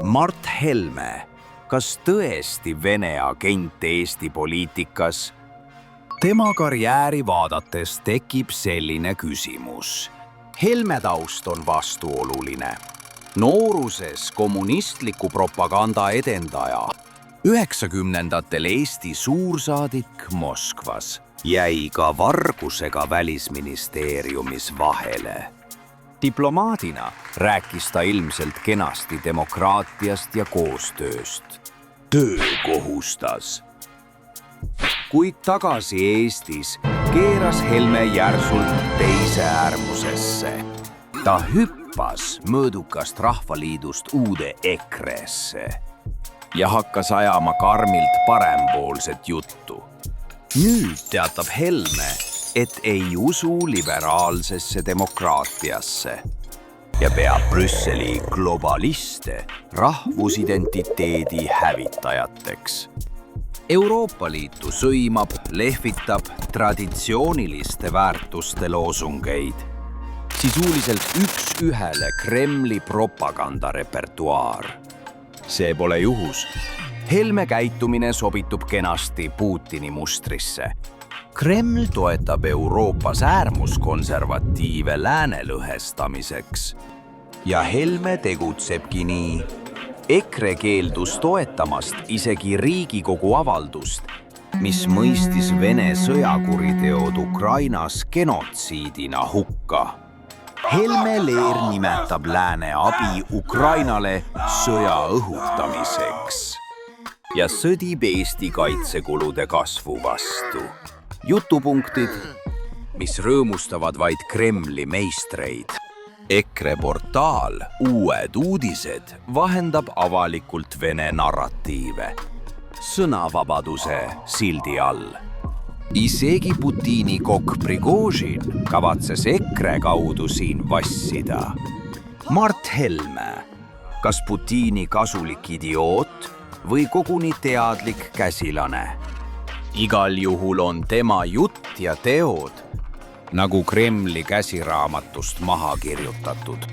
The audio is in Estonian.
Mart Helme, kas tõesti Vene agent Eesti poliitikas? Tema karjääri vaadates tekib selline küsimus. Helme taust on vastuoluline. Nooruses kommunistliku propaganda edendaja, 90-ndatel Eesti suursaadik Moskvas, jäi ka vargusega välisministeeriumis vahele. Diplomaadina rääkis ta ilmselt kenasti demokraatiast ja koostööst. Töö kohustas. Kuid tagasi Eestis keeras Helme järsult teise äärmusesse. Ta hüppas mõõdukast Rahvaliidust uude EKRE-sse ja hakkas ajama karmilt parempoolset juttu. Nüüd teatab Helme, et ei usu liberaalsesse demokraatiasse ja peab Brüsseli globaliste rahvusidentiteedi hävitajateks. Euroopa Liitu sõimab, lehvitab traditsiooniliste väärtuste loosungeid. Sisuliselt üks-ühele Kremli propagandarepertuaar. See pole juhus. Helme käitumine sobitub kenasti Putini mustrisse. Kreml toetab Euroopas äärmuskonservatiive lääne lõhestamiseks. Ja Helme tegutsebki nii. EKRE keeldus toetamast isegi Riigikogu avaldust, mis mõistis Vene sõjakuriteod Ukrainas genotsiidina hukka. Helme leer nimetab lääne abi Ukrainale sõja õhutamiseks ja sõdib Eesti kaitsekulude kasvu vastu. Jutupunktid, mis rõõmustavad vaid Kremli meistreid. EKRE portaal Uued uudised vahendab avalikult Vene narratiive. Sõnavabaduse sildi all. Isegi Putini kokk Prigožin kavatses EKRE kaudu siin vassida. Mart Helme, kas Putini kasulik idioot või koguni teadlik käsilane? Igal juhul on tema jutt ja teod nagu Kremli käsiraamatust maha kirjutatud.